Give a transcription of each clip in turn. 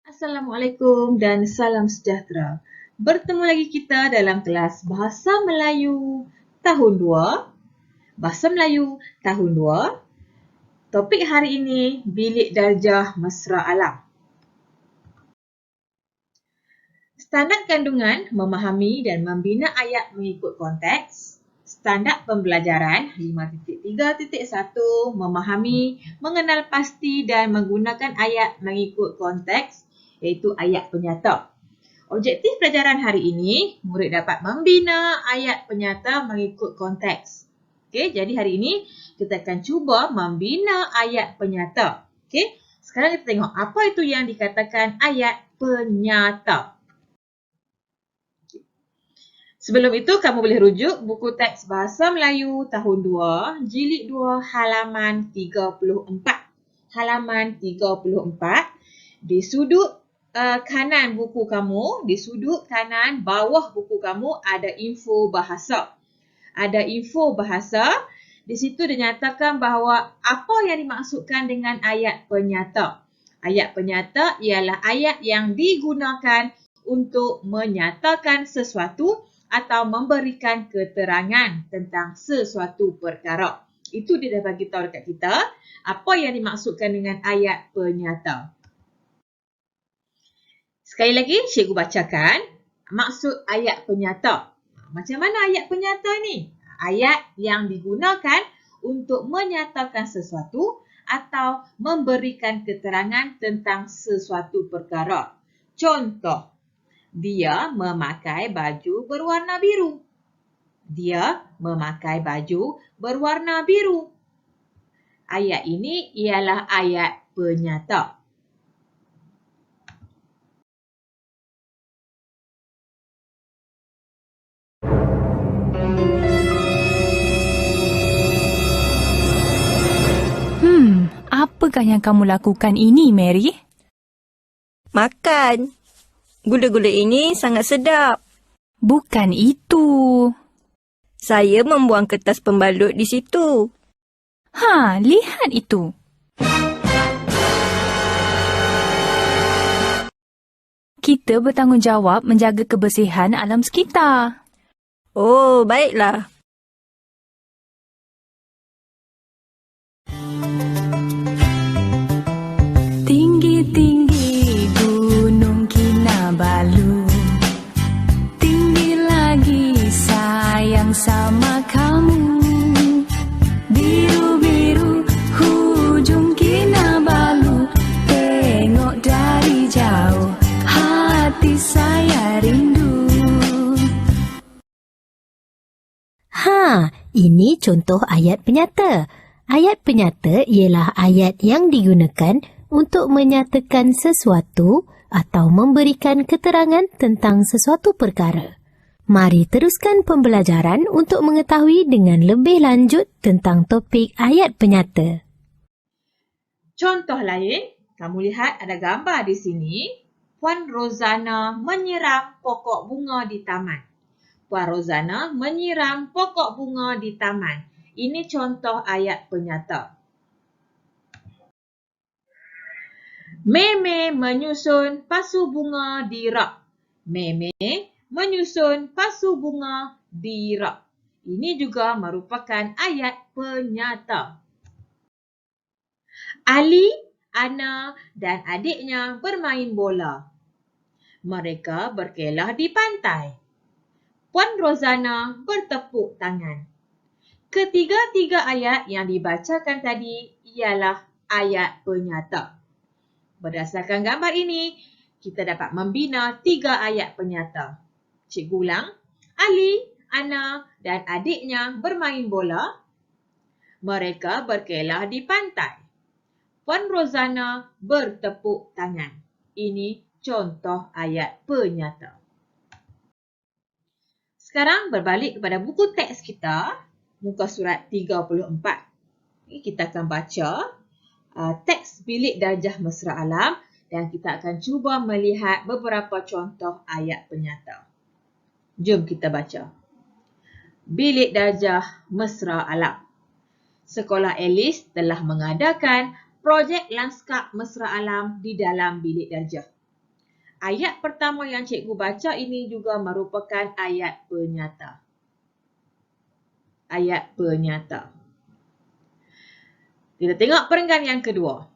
Assalamualaikum dan salam sejahtera. Bertemu lagi kita dalam kelas Bahasa Melayu Tahun 2. Bahasa Melayu Tahun 2. Topik hari ini, Bilik Darjah Mesra Alam. Standard kandungan, memahami dan membina ayat mengikut konteks. Standard pembelajaran 5.3.1, memahami, mengenal pasti dan menggunakan ayat mengikut konteks, iaitu ayat penyata. Objektif pelajaran hari ini, murid dapat membina ayat penyata mengikut konteks. Okey, jadi hari ini kita akan cuba membina ayat penyata. Okey, sekarang kita tengok apa itu yang dikatakan ayat penyata. Sebelum itu, kamu boleh rujuk buku teks Bahasa Melayu Tahun 2, Jilid 2, halaman 34. Halaman 34, di sudut kanan buku kamu, di sudut kanan bawah buku kamu ada info bahasa. Ada info bahasa, di situ dinyatakan bahawa apa yang dimaksudkan dengan ayat penyata. Ayat penyata ialah ayat yang digunakan untuk menyatakan sesuatu atau memberikan keterangan tentang sesuatu perkara. Itu dia dah bagi tahu dekat kita apa yang dimaksudkan dengan ayat penyata. Sekali lagi, cikgu bacakan maksud ayat penyata. Macam mana ayat penyata ni? Ayat yang digunakan untuk menyatakan sesuatu atau memberikan keterangan tentang sesuatu perkara. Contoh, dia memakai baju berwarna biru. Dia memakai baju berwarna biru. Ayat ini ialah ayat penyata. Apakah yang kamu lakukan ini, Mary? Makan. Gula-gula ini sangat sedap. Bukan itu. Saya membuang kertas pembalut di situ. Lihat itu. Kita bertanggungjawab menjaga kebersihan alam sekitar. Oh, baiklah. Tinggi-tinggi Gunung Kinabalu, tinggi lagi sayang sama kamu. Biru-biru hujung Kinabalu, tengok dari jauh hati saya rindu. Ini contoh ayat penyata. Ayat penyata ialah ayat yang digunakan untuk menyatakan sesuatu atau memberikan keterangan tentang sesuatu perkara. Mari teruskan pembelajaran untuk mengetahui dengan lebih lanjut tentang topik ayat penyata. Contoh lain, kamu lihat ada gambar di sini. Puan Rozana menyiram pokok bunga di taman. Puan Rozana menyiram pokok bunga di taman. Ini contoh ayat penyata. Meme menyusun pasu bunga di rak. Meme menyusun pasu bunga di rak. Ini juga merupakan ayat penyata. Ali, Ana dan adiknya bermain bola. Mereka berkelah di pantai. Puan Rozana bertepuk tangan. Ketiga-tiga ayat yang dibacakan tadi ialah ayat penyata. Berdasarkan gambar ini, kita dapat membina 3 ayat penyata. Cikgu ulang. Ali, Ana dan adiknya bermain bola. Mereka berkelah di pantai. Puan Rozana bertepuk tangan. Ini contoh ayat penyata. Sekarang berbalik kepada buku teks kita, muka surat 34. Kita akan baca teks Bilik Darjah Mesra Alam dan kita akan cuba melihat beberapa contoh ayat penyata. Jom kita baca. Bilik Darjah Mesra Alam. Sekolah Alice telah mengadakan projek lanskap mesra alam di dalam bilik darjah. Ayat pertama yang cikgu baca ini juga merupakan ayat penyata. Ayat penyata. Kita tengok perenggan yang kedua.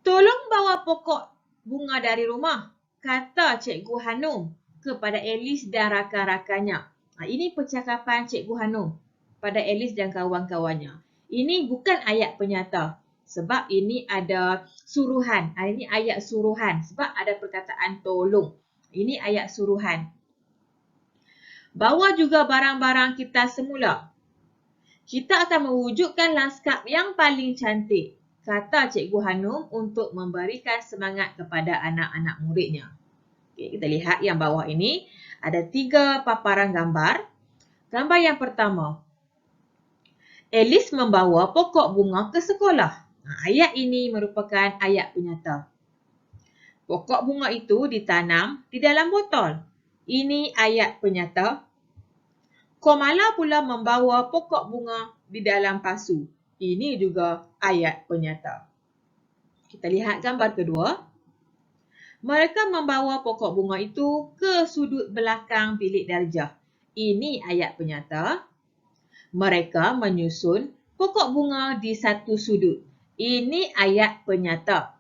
Tolong bawa pokok bunga dari rumah, kata Cikgu Hanum kepada Alice dan rakan-rakannya. Ini percakapan Cikgu Hanum pada Alice dan kawan-kawannya. Ini bukan ayat penyata sebab ini ada suruhan. Ini ayat suruhan sebab ada perkataan tolong. Ini ayat suruhan. Bawa juga barang-barang kita semula. Kita akan mewujudkan lanskap yang paling cantik, kata Cikgu Hanum untuk memberikan semangat kepada anak-anak muridnya. Okey, kita lihat yang bawah ini ada 3 paparan gambar. Gambar yang pertama, Alice membawa pokok bunga ke sekolah. Ayat ini merupakan ayat penyata. Pokok bunga itu ditanam di dalam botol. Ini ayat penyata. Komala pula membawa pokok bunga di dalam pasu. Ini juga ayat penyata. Kita lihat gambar kedua. Mereka membawa pokok bunga itu ke sudut belakang bilik darjah. Ini ayat penyata. Mereka menyusun pokok bunga di satu sudut. Ini ayat penyata.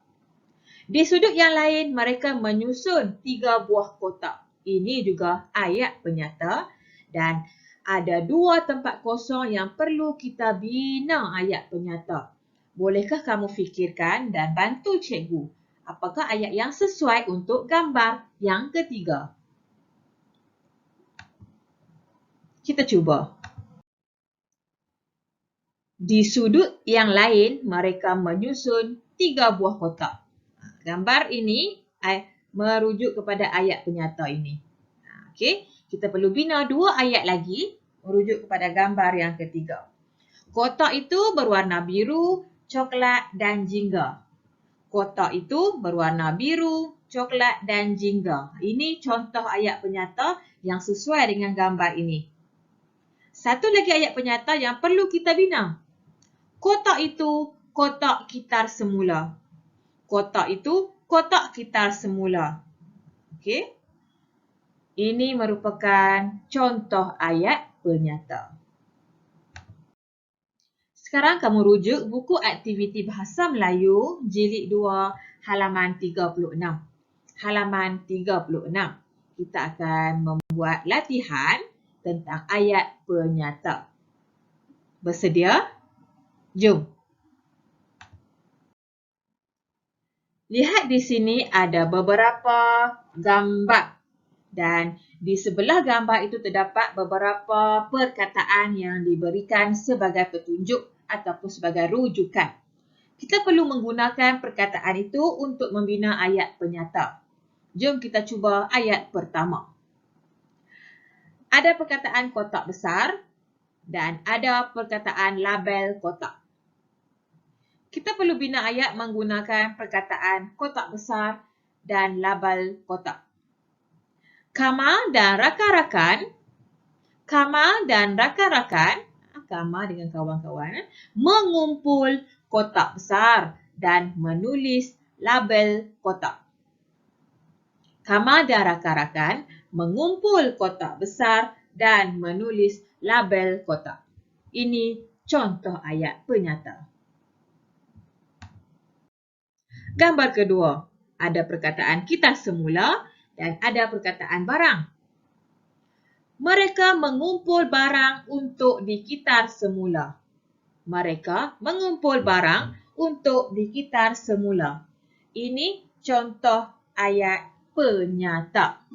Di sudut yang lain, mereka menyusun 3 buah kotak. Ini juga ayat penyata. Dan ada 2 tempat kosong yang perlu kita bina ayat penyata. Bolehkah kamu fikirkan dan bantu cikgu? Apakah ayat yang sesuai untuk gambar yang ketiga? Kita cuba. Di sudut yang lain, mereka menyusun 3 buah kotak. Gambar ini merujuk kepada ayat penyata ini. Okey, kita perlu bina 2 ayat lagi merujuk kepada gambar yang ketiga. Kotak itu berwarna biru, coklat dan jingga. Kotak itu berwarna biru, coklat dan jingga. Ini contoh ayat penyata yang sesuai dengan gambar ini. Satu lagi ayat penyata yang perlu kita bina. Kotak itu kotak kitar semula. Kotak itu kotak kitar semula. Okey. Ini merupakan contoh ayat penyata. Sekarang kamu rujuk buku aktiviti Bahasa Melayu Jilid 2 halaman 36. Halaman 36. Kita akan membuat latihan tentang ayat penyata. Bersedia? Jom. Lihat di sini ada beberapa gambar. Dan di sebelah gambar itu terdapat beberapa perkataan yang diberikan sebagai petunjuk ataupun sebagai rujukan. Kita perlu menggunakan perkataan itu untuk membina ayat penyata. Jom kita cuba ayat pertama. Ada perkataan kotak besar dan ada perkataan label kotak. Kita perlu bina ayat menggunakan perkataan kotak besar dan label kotak. Kamal dan rakan-rakan, Kamal dengan kawan-kawan, mengumpul kotak besar dan menulis label kotak. Kamal dan rakan-rakan mengumpul kotak besar dan menulis label kotak. Ini contoh ayat penyata. Gambar kedua, ada perkataan kita semula dan ada perkataan barang. Mereka mengumpul barang untuk dikitar semula. Mereka mengumpul barang untuk dikitar semula. Ini contoh ayat penyata.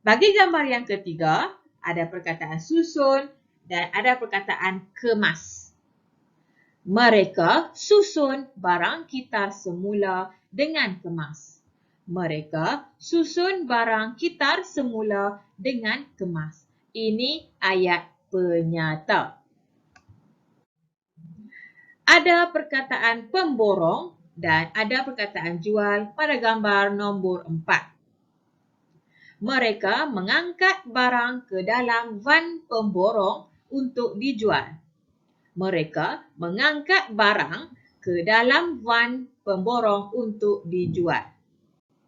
Bagi gambar yang ketiga, ada perkataan susun dan ada perkataan kemas. Mereka susun barang kitar semula dengan kemas. Mereka susun barang kitar semula dengan kemas. Ini ayat penyata. Ada perkataan pemborong dan ada perkataan jual pada gambar nombor 4. Mereka mengangkat barang ke dalam van pemborong untuk dijual. Mereka mengangkat barang ke dalam van pemborong untuk dijual.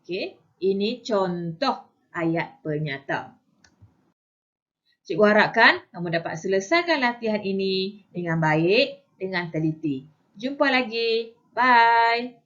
Okey, ini contoh ayat penyata. Cikgu harapkan kamu dapat selesaikan latihan ini dengan baik, dengan teliti. Jumpa lagi. Bye.